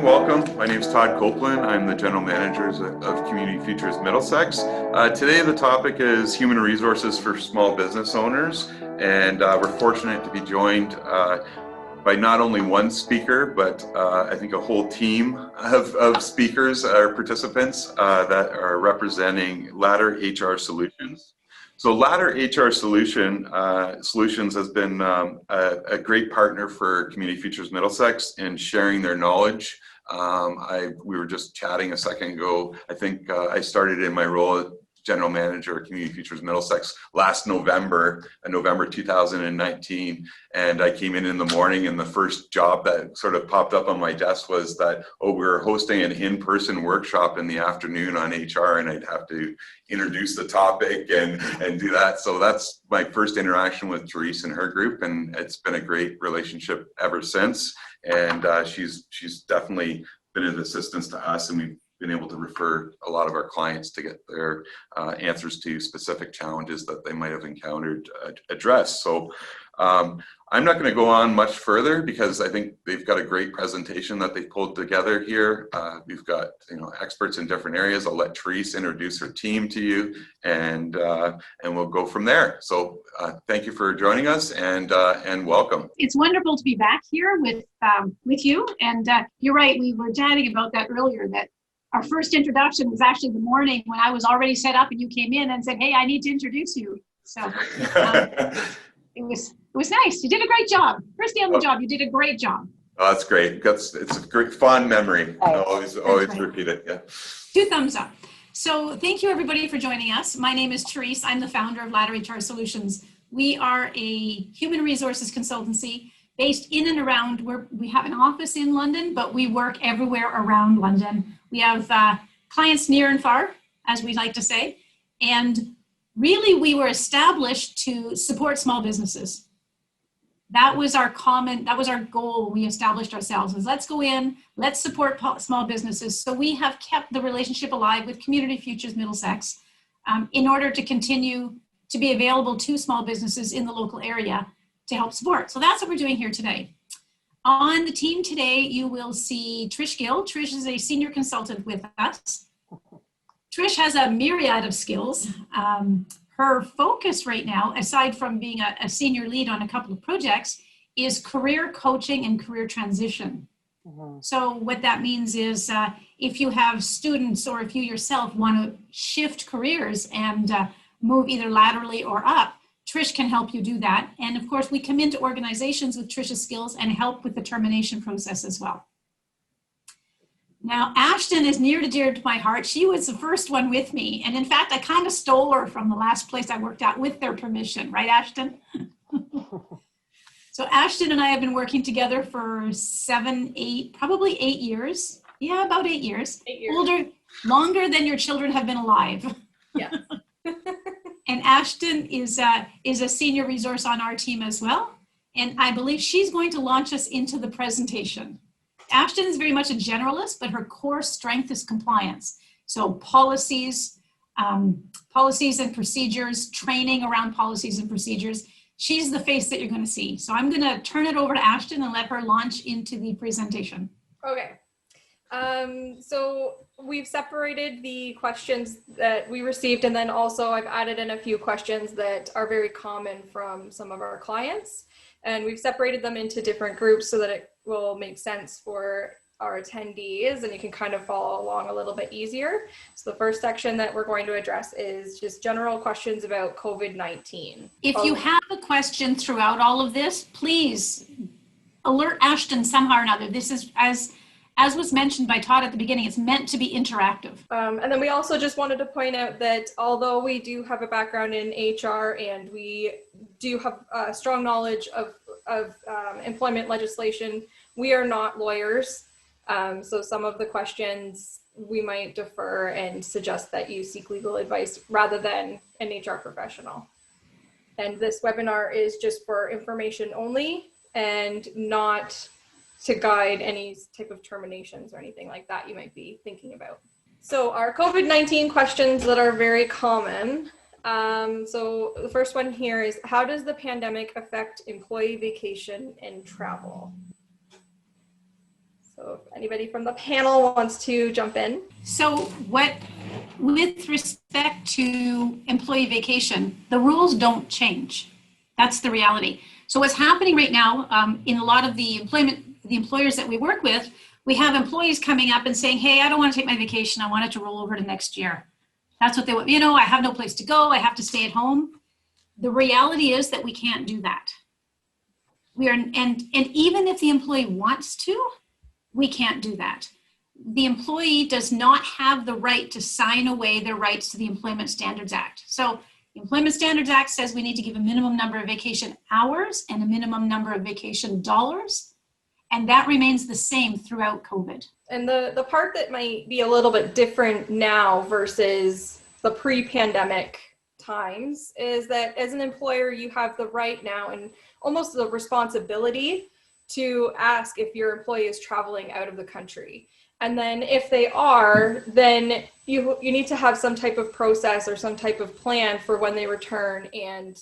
welcome. My name is Todd Copeland. I'm the General Manager of Community Futures Middlesex. Today the topic is human resources for small business owners, and we're fortunate to be joined by not only one speaker, but I think a whole team of speakers or participants that are representing Ladder HR Solutions. So Ladder HR Solutions has been a great partner for Community Futures Middlesex in sharing their knowledge. We were just chatting a second ago. I think I started in my role as General Manager of Community Futures Middlesex last November 2019, and I came in the morning, and the first job that sort of popped up on my desk was that, we were hosting an in-person workshop in the afternoon on HR, and I'd have to introduce the topic and do that. So that's my first interaction with Therese and her group, and it's been a great relationship ever since. And she's definitely been an assistance to us, and we've been able to refer a lot of our clients to get their answers to specific challenges that they might have encountered addressed. So I'm not going to go on much further because I think they've got a great presentation that they've pulled together here. We've got experts in different areas. I'll let Therese introduce her team to you, and we'll go from there. So thank you for joining us, and welcome. It's wonderful to be back here with you. And you're right, we were chatting about that earlier, that our first introduction was actually the morning when I was already set up and you came in and said, hey, I need to introduce you. So it was nice. You did a great job. First day on the job, you did a great job. Oh, that's great. It's a great, fond memory. I'll always right. Repeat it. Yeah. 2 thumbs up. So thank you everybody for joining us. My name is Therese. I'm the founder of Ladder HR Solutions. We are a human resources consultancy based in and around where we have an office in London, but we work everywhere around London. We have clients near and far, as we like to say. And really, we were established to support small businesses. That was our goal. We established ourselves is let's go in, let's support small businesses. So we have kept the relationship alive with Community Futures Middlesex in order to continue to be available to small businesses in the local area to help support. So that's what we're doing here today. On the team today, you will see Trish Gill. Trish is a senior consultant with us. Trish has a myriad of skills. Her focus right now, aside from being a senior lead on a couple of projects, is career coaching and career transition. Mm-hmm. So what that means is if you have students or if you yourself want to shift careers and move either laterally or up, Trish can help you do that. And of course, we come into organizations with Trish's skills and help with the termination process as well. Now, Ashton is near and dear to my heart. She was the first one with me. And in fact, I kind of stole her from the last place I worked at with their permission, right, Ashton? So Ashton and I have been working together for 7, 8, probably 8 years. Yeah, about 8 years. 8 years. Longer than your children have been alive. Yeah. And Ashton is a senior resource on our team as well. And I believe she's going to launch us into the presentation. Ashton is very much a generalist, but her core strength is compliance. So policies and procedures, training around policies and procedures. She's the face that you're going to see. So I'm going to turn it over to Ashton and let her launch into the presentation. Okay. So we've separated the questions that we received, and then also I've added in a few questions that are very common from some of our clients, and we've separated them into different groups so that it will make sense for our attendees and you can kind of follow along a little bit easier. So the first section that we're going to address is just general questions about COVID-19. If you have a question throughout all of this, please alert Ashton somehow or another. This is, as was mentioned by Todd at the beginning, it's meant to be interactive. And then we also just wanted to point out that although we do have a background in HR and we do have strong knowledge of employment legislation, we are not lawyers. So some of the questions we might defer and suggest that you seek legal advice rather than an HR professional. And this webinar is just for information only and not to guide any type of terminations or anything like that you might be thinking about. So our COVID-19 questions that are very common. So the first one here is, how does the pandemic affect employee vacation and travel? So if anybody from the panel wants to jump in. So with respect to employee vacation, the rules don't change. That's the reality. So what's happening right now in a lot of the employers that we work with, we have employees coming up and saying, hey, I don't want to take my vacation. I want it to roll over to next year. That's what they want. I have no place to go. I have to stay at home. The reality is that we can't do that. And even if the employee wants to, we can't do that. The employee does not have the right to sign away their rights to the Employment Standards Act. So the Employment Standards Act says we need to give a minimum number of vacation hours and a minimum number of vacation dollars. And that remains the same throughout COVID. And the part that might be a little bit different now versus the pre-pandemic times is that as an employer, you have the right now and almost the responsibility to ask if your employee is traveling out of the country. And then if they are, then you need to have some type of process or some type of plan for when they return, and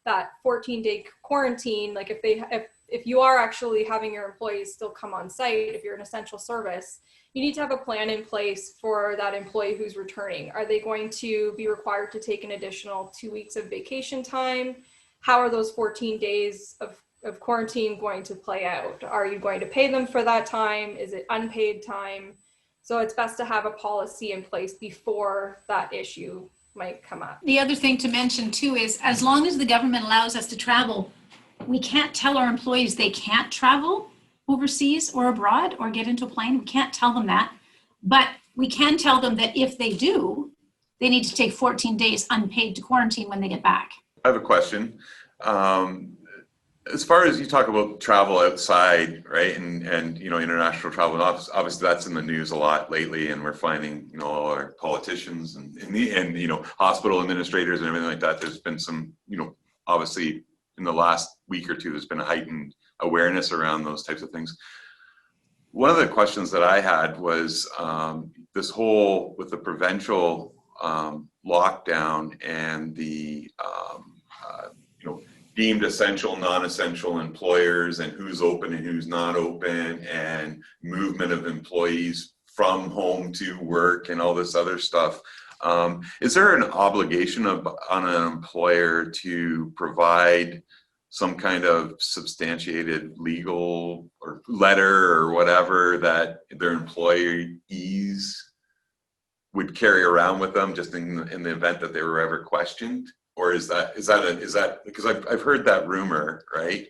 that 14-day quarantine, like if you are actually having your employees still come on site, if you're an essential service, you need to have a plan in place for that employee who's returning. Are they going to be required to take an additional 2 weeks of vacation time? How are those 14 days of quarantine going to play out? Are you going to pay them for that time? Is it unpaid time? So it's best to have a policy in place before that issue might come up. The other thing to mention too is as long as the government allows us to travel, we can't tell our employees they can't travel overseas or abroad or get into a plane. We can't tell them that, but we can tell them that if they do, they need to take 14 days unpaid to quarantine when they get back. I have a question. As far as you talk about travel outside, right, and international travel, and obviously that's in the news a lot lately, and we're finding all our politicians and hospital administrators and everything like that. There's been some obviously in the last week or two, there's been a heightened awareness around those types of things. One of the questions that I had was this whole with the provincial lockdown and the deemed essential, non-essential employers and who's open and who's not open, and movement of employees from home to work and all this other stuff. Is there an obligation on an employer to provide some kind of substantiated legal or letter or whatever that their employees would carry around with them just in the event that they were ever questioned? Or is that because I've heard that rumor, right?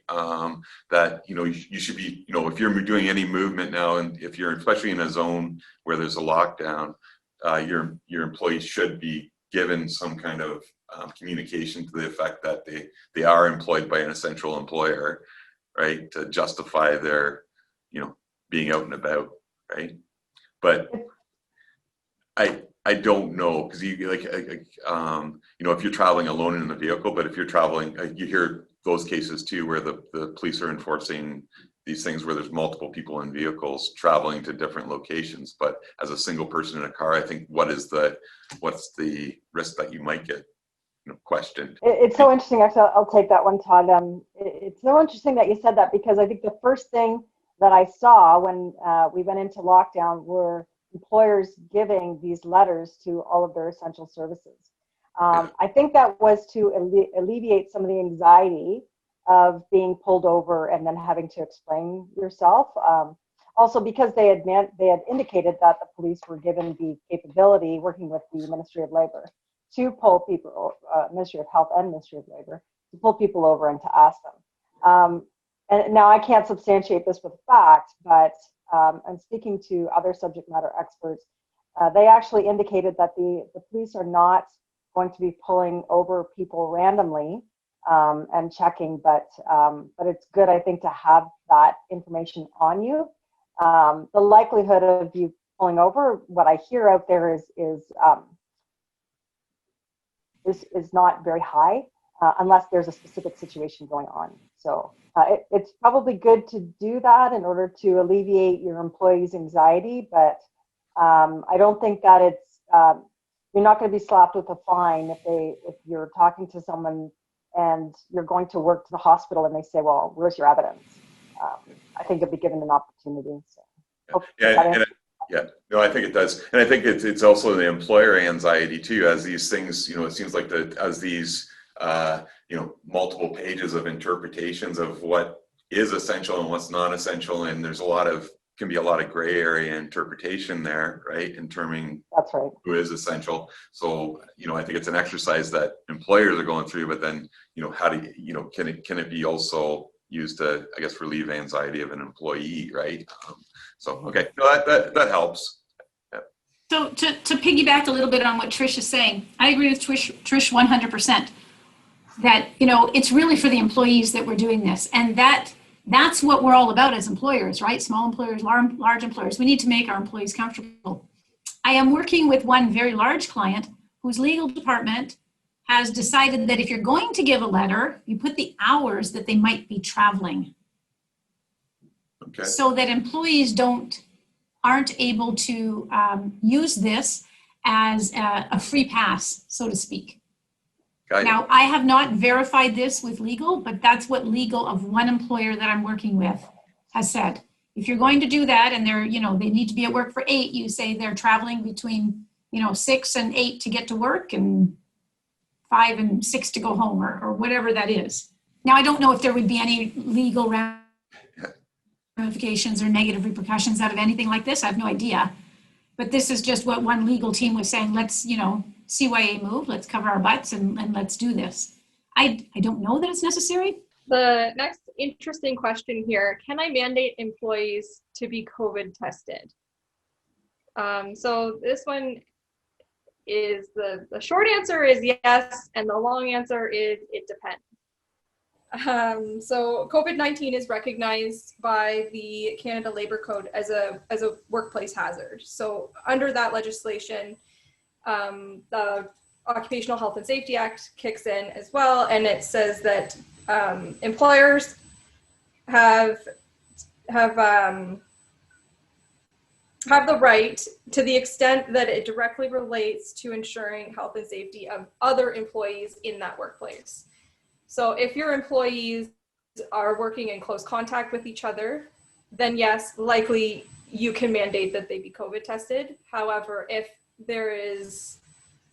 That you should be, if you're doing any movement now, and if you're especially in a zone where there's a lockdown, your employees should be given some kind of communication to the effect that they are employed by an essential employer, right, to justify their being out and about, right? But I don't know, because if you're traveling alone in the vehicle, but if you're traveling, you hear those cases too where the police are enforcing these things where there's multiple people in vehicles traveling to different locations. But as a single person in a car, I think what's the risk that you might get questioned? It's so interesting. Actually, I'll take that one, Todd. It's so interesting that you said that, because I think the first thing that I saw when we went into lockdown were employers giving these letters to all of their essential services. I think that was to alleviate some of the anxiety of being pulled over and then having to explain yourself. Also, because they had indicated that the police were given the capability, working with the Ministry of Labor, to pull people, Ministry of Health and Ministry of Labor, to pull people over and to ask them. And now I can't substantiate this with fact, but I'm speaking to other subject matter experts. They actually indicated that the police are not going to be pulling over people randomly and checking, but it's good, I think, to have that information on you. The likelihood of you pulling over, what I hear out there is not very high unless there's a specific situation going on. So it's probably good to do that in order to alleviate your employees' anxiety, but I don't think that it's you're not going to be slapped with a fine if you're talking to someone and you're going to work to the hospital and they say, well, where's your evidence? I think you'll be given an opportunity. So. Yeah, no, I think it does, and I think it's also the employer anxiety too. As these things, it seems like as these multiple pages of interpretations of what is essential and what's not essential, and there's can be a lot of gray area interpretation there, right? In terming That's right. who is essential. So, I think it's an exercise that employers are going through, but then, how do can it be also used to, I guess, relieve anxiety of an employee, right? Okay, no, that helps. Yeah. So to piggyback a little bit on what Trish is saying, I agree with Trish 100%. That, it's really for the employees that we're doing this. And that's what we're all about as employers, right? Small employers, large employers. We need to make our employees comfortable. I am working with one very large client whose legal department has decided that if you're going to give a letter, you put the hours that they might be traveling. Okay. So that employees aren't able to use this as a free pass, so to speak. Now, I have not verified this with legal, but that's what legal of one employer that I'm working with has said. If you're going to do that and they need to be at work for 8, you say they're traveling between, 6 and 8 to get to work and 5 and 6 to go home or whatever that is. Now, I don't know if there would be any legal ramifications or negative repercussions out of anything like this. I have no idea. But this is just what one legal team was saying. Let's, CYA move, let's cover our butts and let's do this. I don't know that it's necessary. The next interesting question here, can I mandate employees to be COVID tested? So this one is the short answer is yes, and the long answer is it depends. So COVID-19 is recognized by the Canada Labour Code as a workplace hazard. So under that legislation, the Occupational Health and Safety Act kicks in as well, and it says that employers have the right, to the extent that it directly relates to ensuring health and safety of other employees in that workplace. So if your employees are working in close contact with each other, then yes, likely you can mandate that they be COVID tested. However, if there is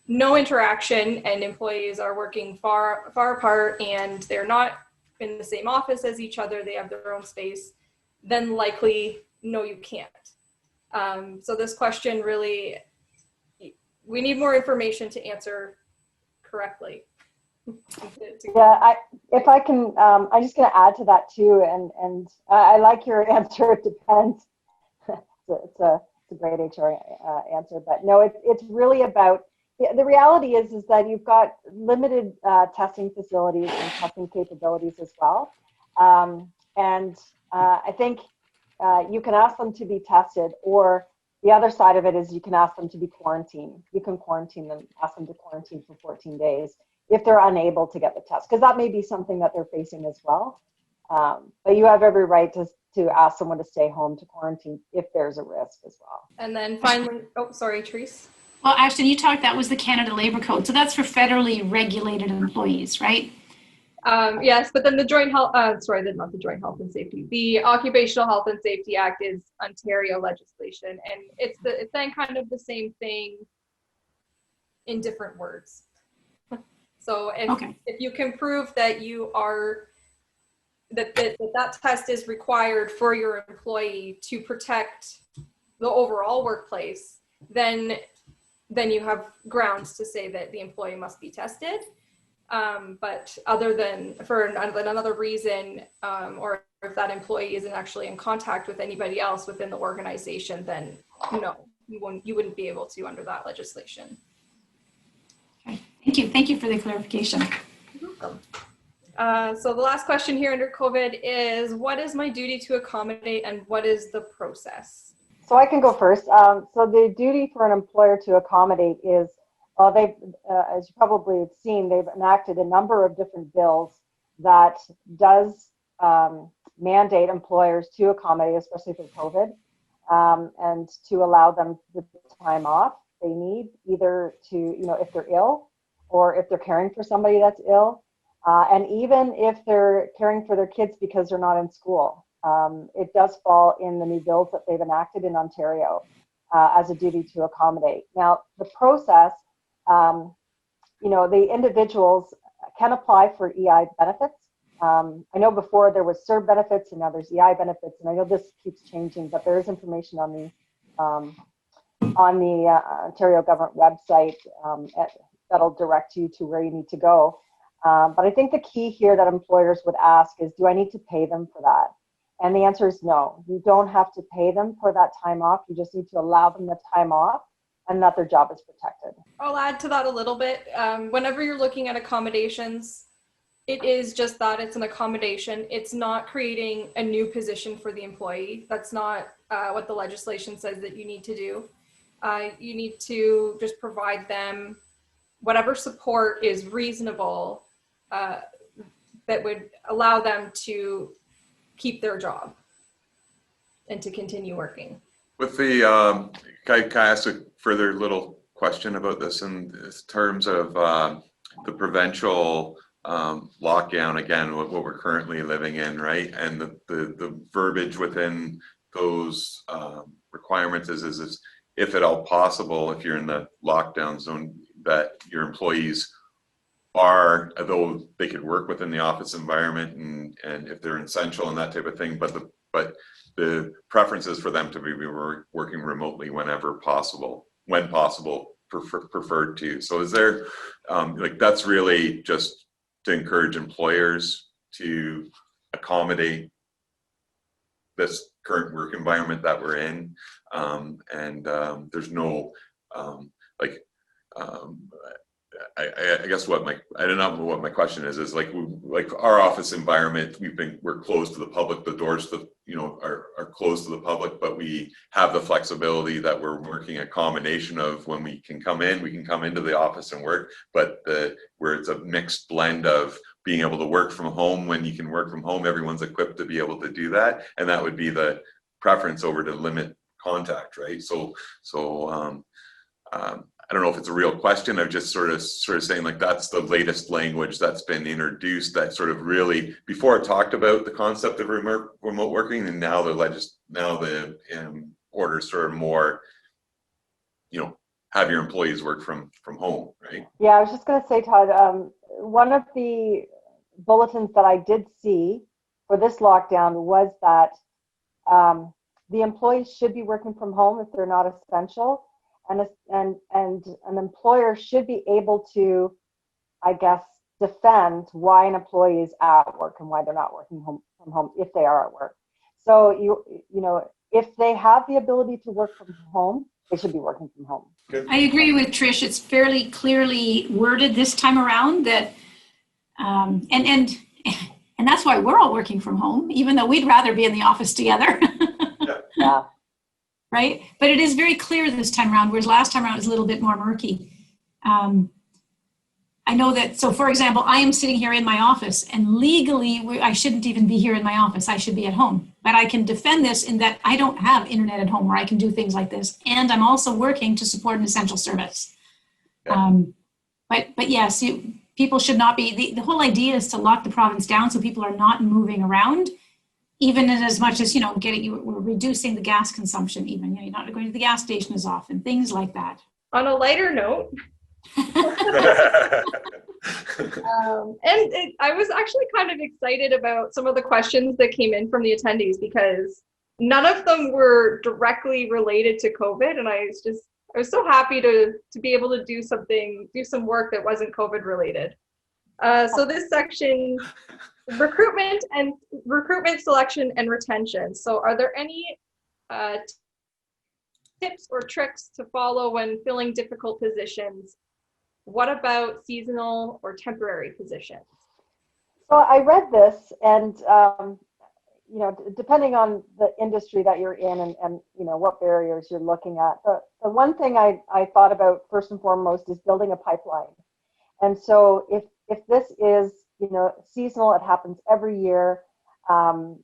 no interaction and employees are working far apart and they're not in the same office as each other, they have their own space, then likely no, you can't. So this question really, we need more information to answer correctly. Yeah, if I can, I'm just going to add to that too, and I like your answer. It depends. It's a great HR answer, but no, it's really about the reality is that you've got limited testing facilities and testing capabilities as well, and I think you can ask them to be tested, or the other side of it is you can ask them to be quarantined. You can quarantine them, ask them to quarantine for 14 days. If they're unable to get the test, because that may be something that they're facing as well. But you have every right to ask someone to stay home to quarantine if there's a risk as well. And then finally, oh, sorry, Therese. Well, Ashton, that was the Canada Labour Code. So that's for federally regulated employees, right? Yes, but then the Joint Health, not the Joint Health and Safety. The Occupational Health and Safety Act is Ontario legislation, and it's then kind of the same thing in different words. So if you can prove that you are, that test is required for your employee to protect the overall workplace, then you have grounds to say that the employee must be tested. But other than for another reason, or if that employee isn't actually in contact with anybody else within the organization, then no, you wouldn't be able to under that legislation. Okay. Thank you for the clarification. You're welcome. So the last question here under COVID is, what is my duty to accommodate and what is the process? So I can go first. So the duty for an employer to accommodate is, they've, as you probably have seen, they've enacted a number of different bills that does mandate employers to accommodate, especially for COVID, and to allow them the time off they need, either to, if they're ill or if they're caring for somebody that's ill, and even if they're caring for their kids because they're not in school. it does fall in the new bills that they've enacted in Ontario as a duty to accommodate. Now, the process, the individuals can apply for EI benefits. I know before there was CERB benefits and now there's EI benefits, and I know this keeps changing, but there is information on the Ontario government website that'll direct you to where you need to go. But I think the key here that employers would ask is, do I need to pay them for that? And the answer is no. You don't have to pay them for that time off. You just need to allow them the time off and that their job is protected. I'll add to that a little bit. Whenever you're looking at accommodations, it is just that, it's an accommodation. It's not creating a new position for the employee. That's not what the legislation says that you need to do. You need to just provide them whatever support is reasonable that would allow them to keep their job and to continue working. With the, can I ask a further little question about this in terms of the provincial lockdown, again, what we're currently living in, right? And the verbiage within those requirements is if at all possible, if you're in the lockdown zone, that your employees are, although they could work within the office environment and if they're essential and that type of thing, but the preference is for them to be working remotely whenever possible, when possible, preferred to. So is there, that's really just to encourage employers to accommodate this current work environment that we're in, and there's no I guess I don't know what my question is like our office environment, we're closed to the public, the doors are closed to the public, but we have the flexibility that we're working a combination of when we can come into the office and work, but where it's a mixed blend of being able to work from home. When you can work from home, everyone's equipped to be able to do that, and that would be the preference over to limit contact, right? So I don't know if it's a real question. I'm just sort of saying that's the latest language that's been introduced that sort of really, before it talked about the concept of remote working, and now the orders sort of more, have your employees work from home, right? Yeah, I was just going to say, Todd, one of the bulletins that I did see for this lockdown was that the employees should be working from home if they're not essential. And an employer should be able to, I guess, defend why an employee is at work and why they're not working from home if they are at work. So if they have the ability to work from home, they should be working from home. Good. I agree with Trish. It's fairly clearly worded this time around that, and that's why we're all working from home, even though we'd rather be in the office together. Yeah. Right? But it is very clear this time around, whereas last time around it was a little bit more murky. I know that, so for example, I am sitting here in my office, and legally I shouldn't even be here in my office. I should be at home. But I can defend this in that I don't have internet at home where I can do things like this. And I'm also working to support an essential service. Yeah. But yes, people should not be, the whole idea is to lock the province down so people are not moving around. Even in as much as, we're reducing the gas consumption even, you're not going to the gas station as often, things like that. On a lighter note, I was actually kind of excited about some of the questions that came in from the attendees because none of them were directly related to COVID. And I was so happy to be able to do some work that wasn't COVID related. So this section, recruitment, selection, and retention. So are there any tips or tricks to follow when filling difficult positions? What about seasonal or temporary positions? So I read this, and depending on the industry that you're in and what barriers you're looking at, the one thing I thought about first and foremost is building a pipeline. And so if this is seasonal, it happens every year. I'm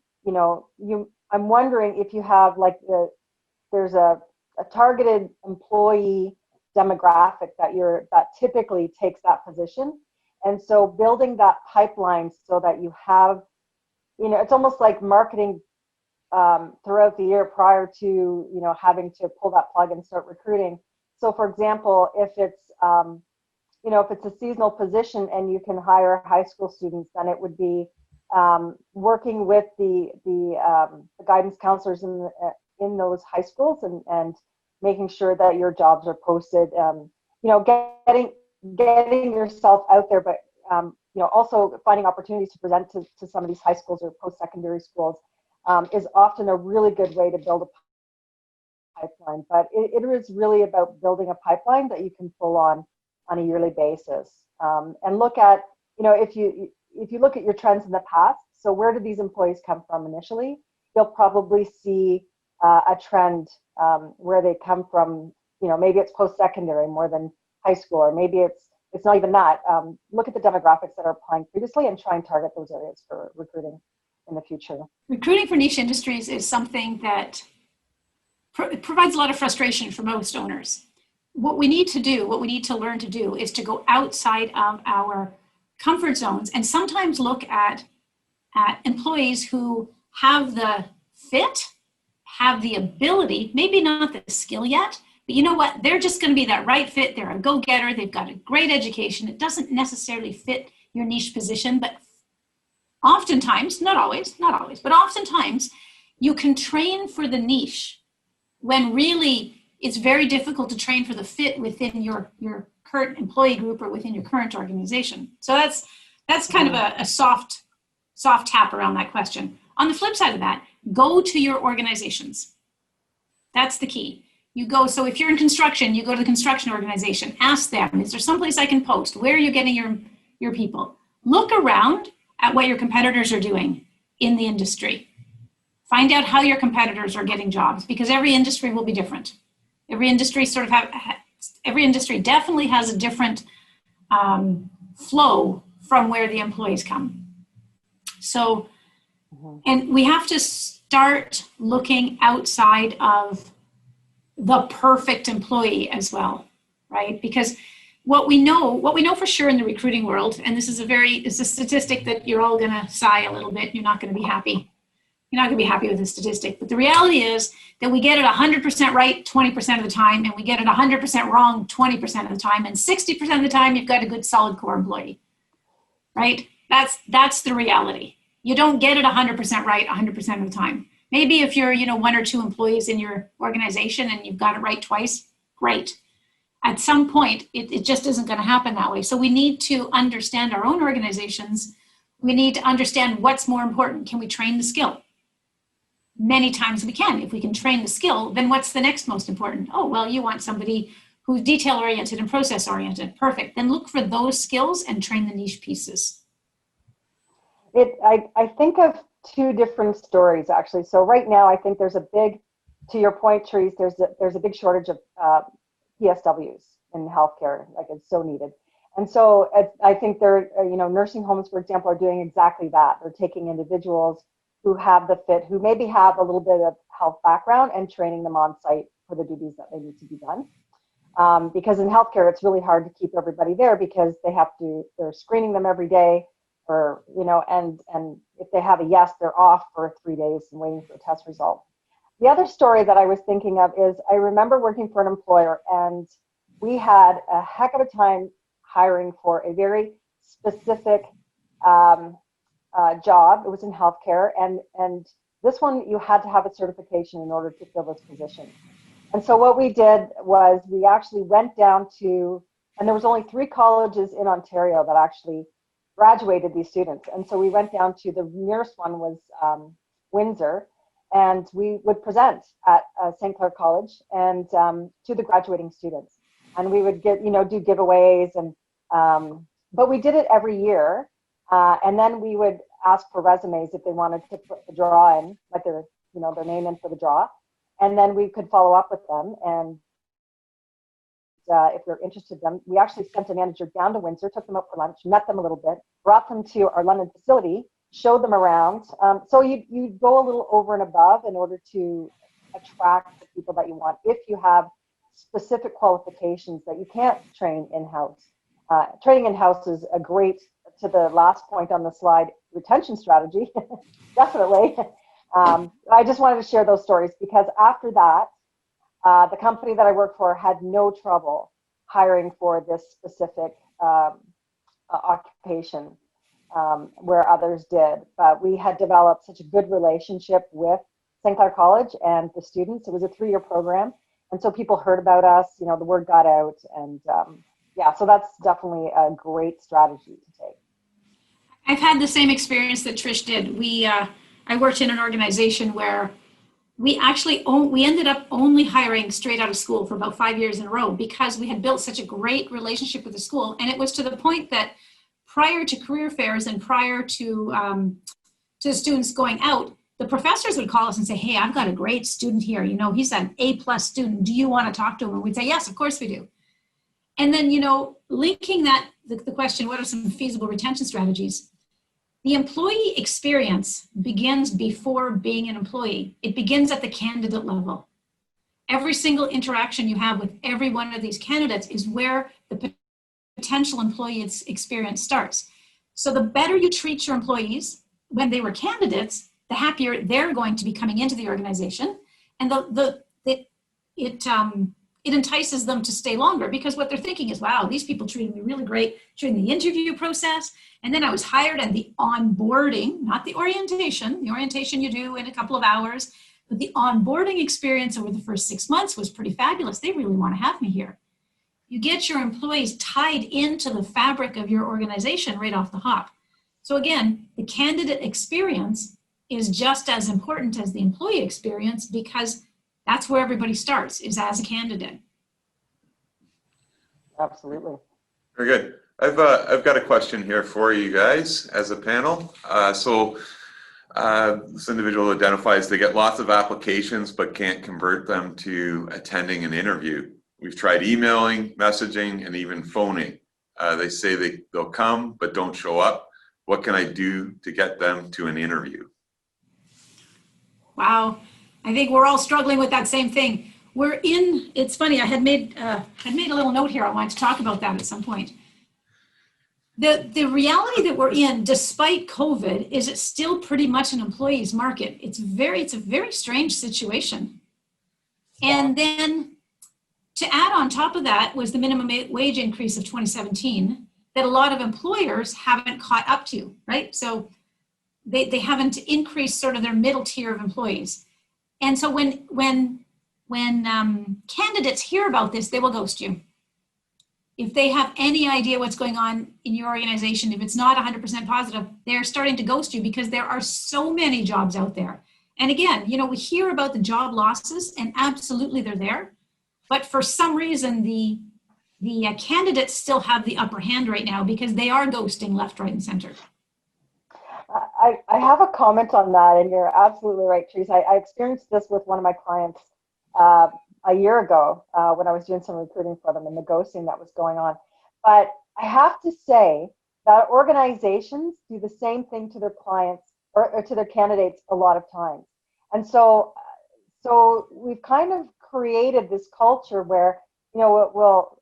wondering if you have there's a targeted employee demographic that typically takes that position. And so building that pipeline so that you have, it's almost like marketing throughout the year prior to, you know, having to pull that plug and start recruiting. So for example, if it's, you know, if it's a seasonal position and you can hire high school students, then it would be working with the guidance counselors in those high schools and making sure that your jobs are posted. You know, getting yourself out there, but you know, also finding opportunities to present to some of these high schools or post-secondary schools is often a really good way to build a pipeline. But it is really about building a pipeline that you can pull on a yearly basis, and look at, you know, if you look at your trends in the past. So where did these employees come from initially? You'll probably see a trend where they come from. You know, maybe it's post-secondary more than high school, or maybe it's not even that. Look at the demographics that are applying previously and try and target those areas for recruiting in the future. Recruiting for niche industries is something that provides a lot of frustration for most owners. What we need to do, what we need to learn to do, is to go outside of our comfort zones and sometimes look at employees who have the fit, have the ability, maybe not the skill yet, but you know what? They're just going to be that right fit. They're a go-getter. They've got a great education. It doesn't necessarily fit your niche position, but oftentimes, not always, but oftentimes you can train for the niche when really it's very difficult to train for the fit within your current employee group or within your current organization. So that's kind of a soft tap around that question. On the flip side of that, go to your organizations. That's the key. You go, so if you're in construction, you go to the construction organization, ask them, is there someplace I can post? Where are you getting your people? Look around at what your competitors are doing in the industry. Find out how your competitors are getting jobs, because every industry will be different. Every industry every industry definitely has a different flow from where the employees come. So, and we have to start looking outside of the perfect employee as well, right? Because what we know for sure in the recruiting world, and this is it's a statistic that you're all gonna sigh a little bit, you're not gonna be happy. You're not gonna be happy with this statistic, but the reality is that we get it 100% right 20% of the time, and we get it 100% wrong 20% of the time, and 60% of the time you've got a good solid core employee, right? That's the reality. You don't get it 100% right 100% of the time. Maybe if you're, one or two employees in your organization and you've got it right twice, great. At some point, it just isn't going to happen that way. So we need to understand our own organizations. We need to understand what's more important. Can we train the skill? Many times we can. If we can train the skill, then what's the next most important? Oh, well, you want somebody who's detail-oriented and process-oriented. Perfect. Then look for those skills and train the niche pieces. I think of two different stories, actually. So right now, I think there's a big, to your point, Therese, there's a big shortage of PSWs in healthcare, like it's so needed. And so I think nursing homes, for example, are doing exactly that. They're taking individuals who have the fit, who maybe have a little bit of health background, and training them on site for the duties that they need to be done. Because in healthcare, it's really hard to keep everybody there because they're screening them every day. And if they have a yes, they're off for 3 days and waiting for a test result. The other story that I was thinking of is I remember working for an employer, and we had a heck of a time hiring for a very specific job. It was in healthcare, and this one you had to have a certification in order to fill this position. And so what we did was we actually went down to, and there was only 3 colleges in Ontario that actually graduated these students. And so we went down to, the nearest one was Windsor, and we would present at St. Clair College and to the graduating students. And we would do giveaways, and but we did it every year. And then we would ask for resumes if they wanted to put the draw in, like their name in for the draw. And then we could follow up with them, and if they're interested in them, we actually sent a manager down to Windsor, took them out for lunch, met them a little bit, brought them to our London facility, showed them around. So you go a little over and above in order to attract the people that you want. If you have specific qualifications that you can't train in-house. Training in-house is a great, to the last point on the slide, retention strategy, definitely. I just wanted to share those stories because after that, the company that I worked for had no trouble hiring for this specific occupation, where others did. But we had developed such a good relationship with St. Clair College and the students. It was a 3-year program. And so people heard about us, you know, the word got out. And yeah, so that's definitely a great strategy to take. I've had the same experience that Trish did. I worked in an organization where we ended up only hiring straight out of school for about 5 years in a row because we had built such a great relationship with the school. And it was to the point that prior to career fairs and prior to students going out, the professors would call us and say, hey, I've got a great student here. You know, he's an A+ student. Do you want to talk to him? And we'd say, yes, of course we do. And then, you know, linking that, the question, what are some feasible retention strategies? The employee experience begins before being an employee. It begins at the candidate level. Every single interaction you have with every one of these candidates is where the potential employee experience starts. So the better you treat your employees when they were candidates, the happier they're going to be coming into the organization. And it entices them to stay longer because what they're thinking is, wow, these people treated me really great during the interview process. And then I was hired, and the onboarding, not the orientation you do in a couple of hours, but the onboarding experience over the first 6 months was pretty fabulous. They really want to have me here. You get your employees tied into the fabric of your organization right off the hop. So again, the candidate experience is just as important as the employee experience because that's where everybody starts, is as a candidate. Absolutely. Very good. I've got a question here for you guys as a panel. This individual identifies they get lots of applications but can't convert them to attending an interview. We've tried emailing, messaging, and even phoning. They say they'll come but don't show up. What can I do to get them to an interview? Wow. I think we're all struggling with that same thing. It's funny, I had made a little note here. I wanted to talk about that at some point. The reality that we're in, despite COVID, is it's still pretty much an employee's market. It's a very strange situation. And then to add on top of that was the minimum wage increase of 2017 that a lot of employers haven't caught up to, right? So they haven't increased sort of their middle tier of employees. And so when candidates hear about this, they will ghost you. If they have any idea what's going on in your organization, if it's not 100% positive, they're starting to ghost you because there are so many jobs out there. And again, you know, we hear about the job losses, and absolutely they're there. But for some reason, the candidates still have the upper hand right now because they are ghosting left, right, and center. I have a comment on that, and you're absolutely right, Therese. I experienced this with one of my clients a year ago when I was doing some recruiting for them and the ghosting that was going on. But I have to say that organizations do the same thing to their clients or to their candidates a lot of times. And so we've kind of created this culture where, you know,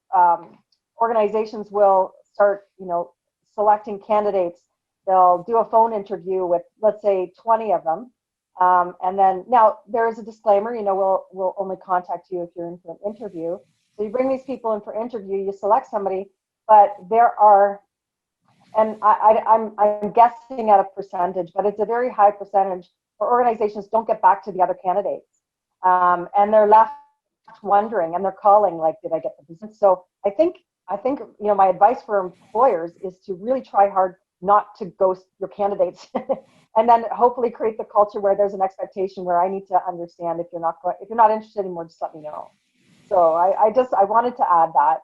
organizations will start, you know, selecting candidates. They'll do a phone interview with, let's say, 20 of them. And then now there is a disclaimer, you know, we'll only contact you if you're in for an interview. So you bring these people in for interview, you select somebody, but there are, and I'm guessing at a percentage, but it's a very high percentage where organizations don't get back to the other candidates. And they're left wondering, and they're calling like, did I get the business? So I think, you know, my advice for employers is to really try hard not to ghost your candidates and then hopefully create the culture where there's an expectation where I need to understand if you're not interested anymore, just let me know. So I wanted to add that.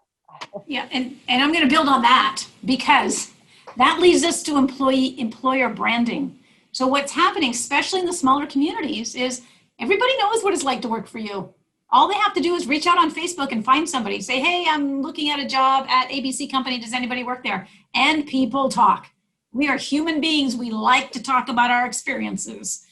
Yeah, and I'm going to build on that because that leads us to employer branding. So what's happening, especially in the smaller communities, is everybody knows what it's like to work for you. All they have to do is reach out on Facebook and find somebody. Say, hey, I'm looking at a job at ABC company. Does anybody work there? And people talk. We are human beings. We like to talk about our experiences.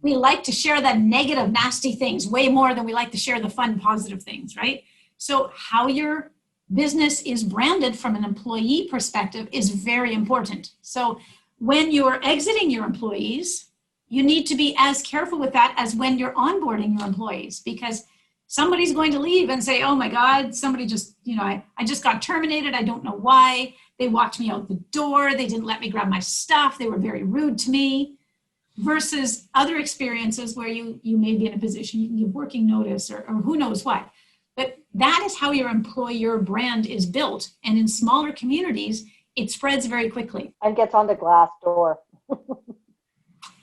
We like to share the negative, nasty things way more than we like to share the fun, positive things, right? So how your business is branded from an employee perspective is very important. So when you're exiting your employees, you need to be as careful with that as when you're onboarding your employees, because somebody's going to leave and say, oh my God, somebody just, I just got terminated. I don't know why. They walked me out the door. They didn't let me grab my stuff. They were very rude to me. Versus other experiences where you may be in a position, you can give working notice or who knows what. But that is how your employer brand is built. And in smaller communities, it spreads very quickly. And gets on the glass door.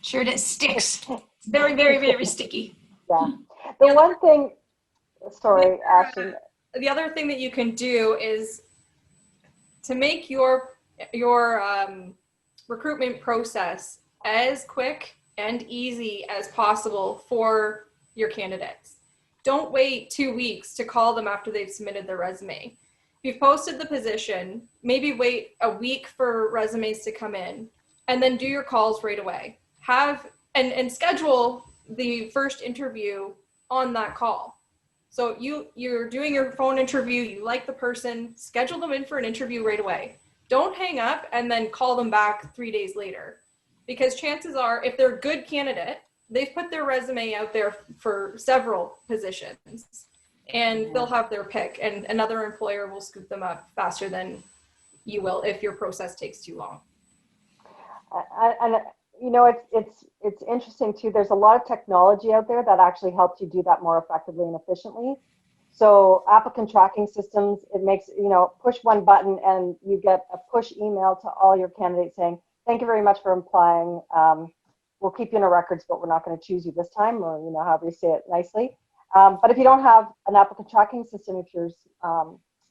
Sure, it sticks. It's very, very, very sticky. Yeah. The one thing, sorry, Ashton. The other thing that you can do is to make your recruitment process as quick and easy as possible for your candidates. Don't wait 2 weeks to call them after they've submitted their resume. If you've posted the position, maybe wait a week for resumes to come in, and then do your calls right away. And schedule the first interview on that call. So you're doing your phone interview, you like the person, schedule them in for an interview right away. Don't hang up and then call them back 3 days later. Because chances are, if they're a good candidate, they've put their resume out there for several positions and they'll have their pick, and another employer will scoop them up faster than you will if your process takes too long. It's interesting too. There's a lot of technology out there that actually helps you do that more effectively and efficiently. So applicant tracking systems, it makes, push one button and you get a push email to all your candidates saying, thank you very much for applying. We'll keep you in our records, but we're not going to choose you this time, or however you say it nicely. But if you don't have an applicant tracking system, if yours,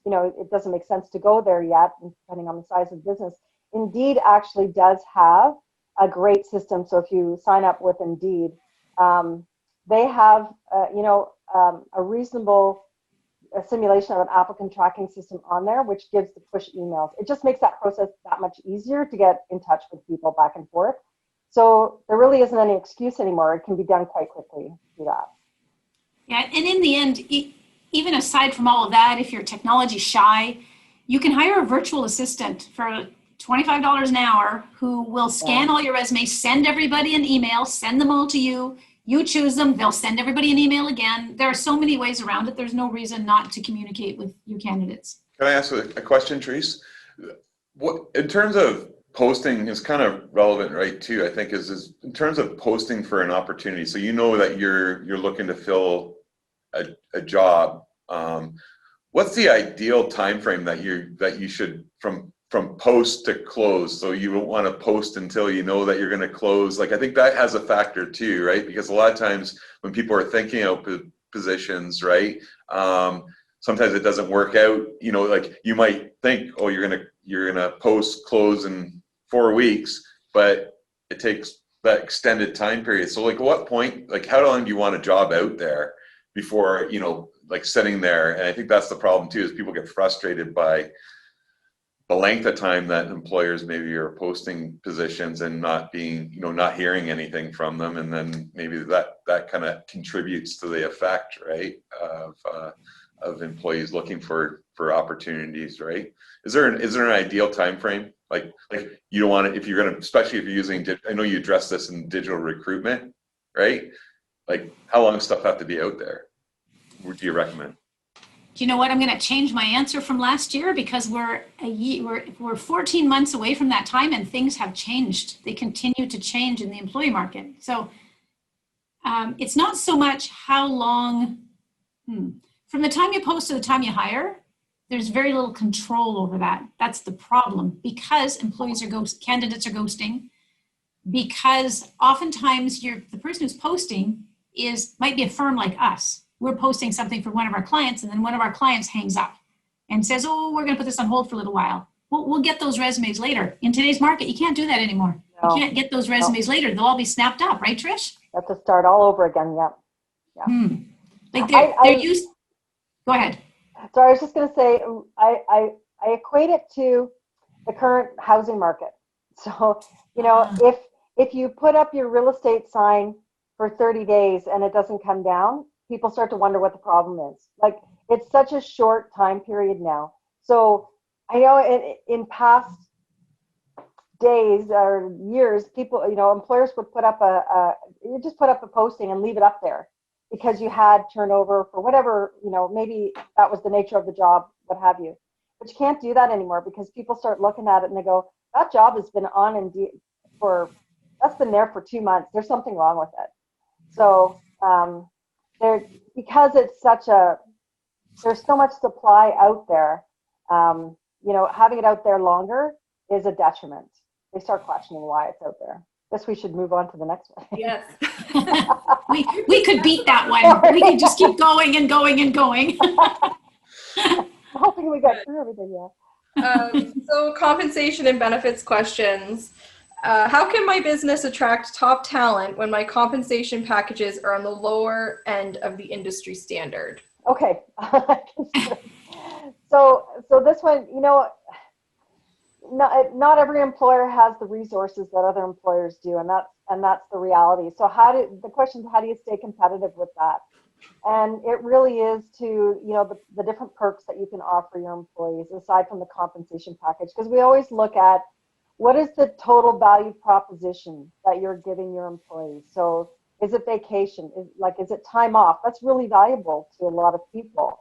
it doesn't make sense to go there yet, depending on the size of the business. Indeed actually does have a great system. So if you sign up with Indeed, they have a reasonable simulation of an applicant tracking system on there, which gives the push emails. It just makes that process that much easier to get in touch with people back and forth. So there really isn't any excuse anymore. It can be done quite quickly to do that. Yeah, and in the end, even aside from all of that, if you're technology shy, you can hire a virtual assistant for $25 an hour who will scan all your resumes, send everybody an email, send them all to you. You choose them, they'll send everybody an email again. There are so many ways around it. There's no reason not to communicate with your candidates. Can I ask a question, Therese? What, in terms of posting, is kind of relevant, right, too, I think, is in terms of posting for an opportunity. So that you're looking to fill a job. What's the ideal time frame that you should from post to close? So you don't want to post until you know that you're going to close. Like, I think that has a factor too, right? Because a lot of times when people are thinking of positions, right, sometimes it doesn't work out. Like you might think, oh, you're gonna post close in 4 weeks, but it takes that extended time period. So like, what point, like how long do you want a job out there before, like sitting there? And I think that's the problem too, is people get frustrated by the length of time that employers maybe are posting positions and not being, not hearing anything from them. And then maybe that kind of contributes to the effect, right, of employees looking for opportunities, right? Is there an ideal time frame? Like you don't want to, if you're going to, especially if you're using, I know you address this in digital recruitment, right? Like how long does stuff have to be out there? What do you recommend? Do you know what? I'm going to change my answer from last year, because we're 14 months away from that time and things have changed. They continue to change in the employee market. So it's not so much how long, from the time you post to the time you hire, there's very little control over that. That's the problem, because candidates are ghosting, because oftentimes the person who's posting might be a firm like us. We're posting something for one of our clients, and then one of our clients hangs up and says, oh, we're going to put this on hold for a little while. We'll get those resumes later. In today's market, you can't do that anymore. No. You can't get those resumes later. They'll all be snapped up, right, Trish? You have to start all over again, yeah. Like they're used. Go ahead. So I was just going to say, I equate it to the current housing market. So, if you put up your real estate sign for 30 days and it doesn't come down, people start to wonder what the problem is. Like, it's such a short time period now. So I know in past days or years, people, employers would put up you just put up a posting and leave it up there because you had turnover for whatever, maybe that was the nature of the job, what have you. But you can't do that anymore because people start looking at it and they go, that job has been on Indeed that's been there for 2 months. There's something wrong with it. So because it's there's so much supply out there, having it out there longer is a detriment. They start questioning why it's out there. Guess we should move on to the next one. Yes. we could beat that one. We could just keep going and going and going. I'm hoping we got through everything, yeah. So compensation and benefits questions. How can my business attract top talent when my compensation packages are on the lower end of the industry standard? Okay. So this one, not every employer has the resources that other employers do, and that's the reality. So the question is, how do you stay competitive with that? And it really is to, the different perks that you can offer your employees aside from the compensation package, because we always look at what is the total value proposition that you're giving your employees. So is it vacation? Is it time off? That's really valuable to a lot of people.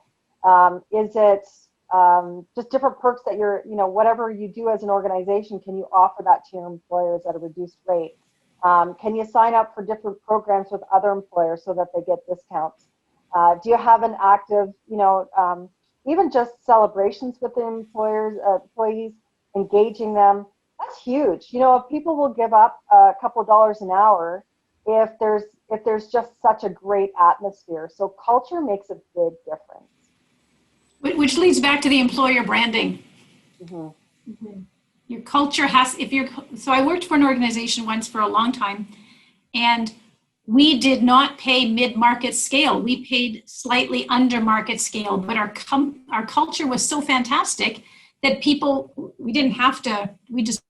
Is it just different perks that whatever you do as an organization, can you offer that to your employers at a reduced rate? Can you sign up for different programs with other employers so that they get discounts? Do you have an active, even just celebrations with the employees, engaging them? That's huge. If people will give up a couple of dollars an hour, if there's just such a great atmosphere. So culture makes a big difference. Which leads back to the employer branding. Mm-hmm. Mm-hmm. Your culture so I worked for an organization once for a long time, and we did not pay mid-market scale. We paid slightly under market scale, but our culture was so fantastic that we didn't have to, we just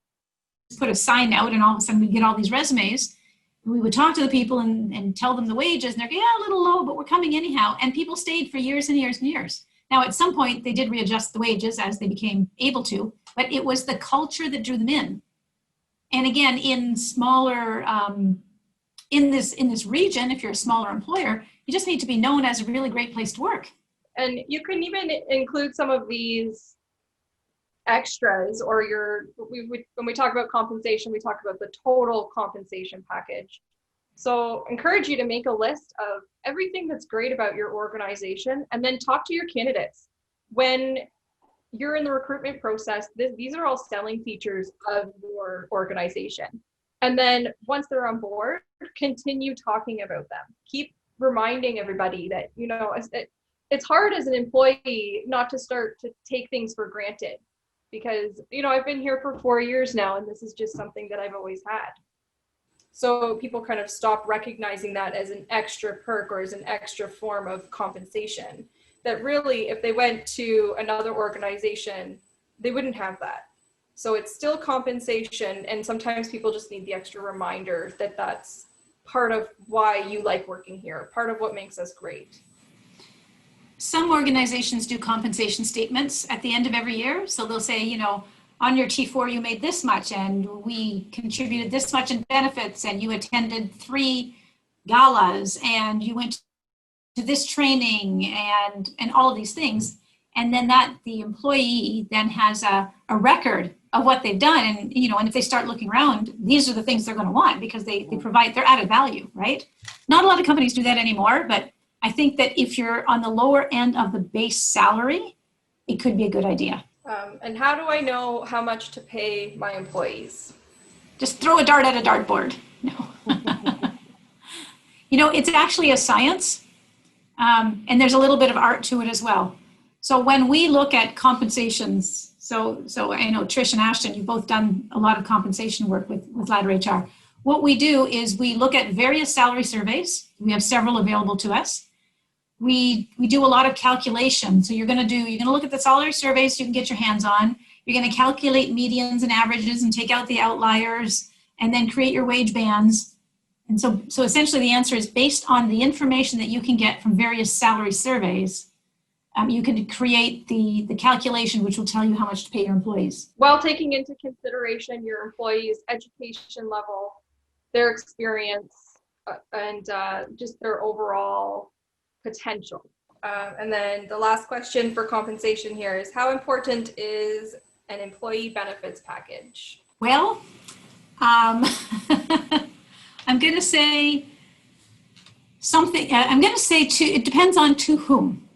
put a sign out and all of a sudden we'd get all these resumes. We would talk to the people and tell them the wages, and they're going, yeah, a little low, but we're coming anyhow. And people stayed for years and years and years. Now, at some point, they did readjust the wages as they became able to, but it was the culture that drew them in. And again, in smaller, in this region, if you're a smaller employer, you just need to be known as a really great place to work. And you can even include some of these extras, or when we talk about compensation, we talk about the total compensation package. So encourage you to make a list of everything that's great about your organization, and then talk to your candidates. When you're in the recruitment process, these are all selling features of your organization. And then once they're on board, continue talking about them. Keep reminding everybody that, it's hard as an employee not to start to take things for granted, because, I've been here for 4 years now, and this is just something that I've always had. So people kind of stop recognizing that as an extra perk or as an extra form of compensation, that really, if they went to another organization, they wouldn't have that. So it's still compensation, and sometimes people just need the extra reminder that that's part of why you like working here, part of what makes us great. Some organizations do compensation statements at the end of every year. So they'll say, on your T4, you made this much, and we contributed this much in benefits, and you attended 3 galas, and you went to this training, and all of these things. And then the employee then has a record of what they've done. And, and if they start looking around, these are the things they're going to want because they provide their added value, right? Not a lot of companies do that anymore, but I think that if you're on the lower end of the base salary, it could be a good idea. And how do I know how much to pay my employees? Just throw a dart at a dartboard. No. It's actually a science, and there's a little bit of art to it as well. So when we look at compensations, so I know Trish and Ashton, you've both done a lot of compensation work with Ladder HR. What we do is we look at various salary surveys. We have several available to us. We do a lot of calculation. So you're going to look at the salary surveys you can get your hands on. You're going to calculate medians and averages and take out the outliers and then create your wage bands. And so essentially the answer is based on the information that you can get from various salary surveys. You can create the calculation, which will tell you how much to pay your employees. While taking into consideration your employees' education level, their experience, and just their overall potential. And then the last question for compensation here is, how important is an employee benefits package? Well, I'm going to say something, I'm going to say it depends on to whom.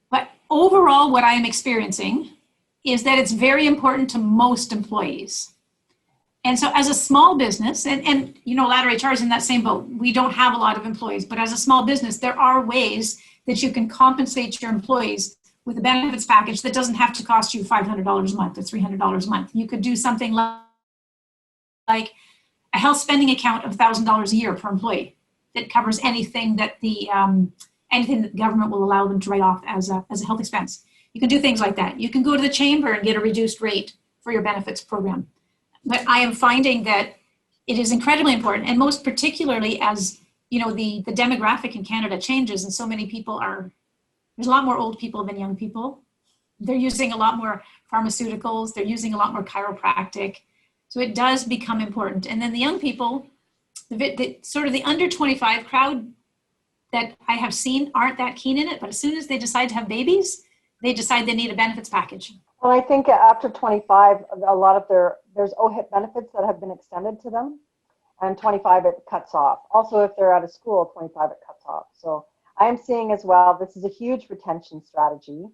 But overall, what I am experiencing is that it's very important to most employees. And so as a small business, and you know, Ladder HR is in that same boat. We don't have a lot of employees, but as a small business, there are ways that you can compensate your employees with a benefits package that doesn't have to cost you $500 a month or $300 a month. You could do something like a health spending account of $1,000 a year per employee that covers anything that anything that the government will allow them to write off as a health expense. You can do things like that. You can go to the chamber and get a reduced rate for your benefits program. But I am finding that it is incredibly important, and most particularly as you know, the demographic in Canada changes, and so many people there's a lot more old people than young people. They're using a lot more pharmaceuticals. They're using a lot more chiropractic. So it does become important. And then the young people, the sort of the under 25 crowd that I have seen aren't that keen in it, but as soon as they decide to have babies, they decide they need a benefits package. Well, I think after 25, a lot of there's OHIP benefits that have been extended to them, and 25 it cuts off. Also, if they're out of school, 25 it cuts off. So I am seeing as well, this is a huge retention strategy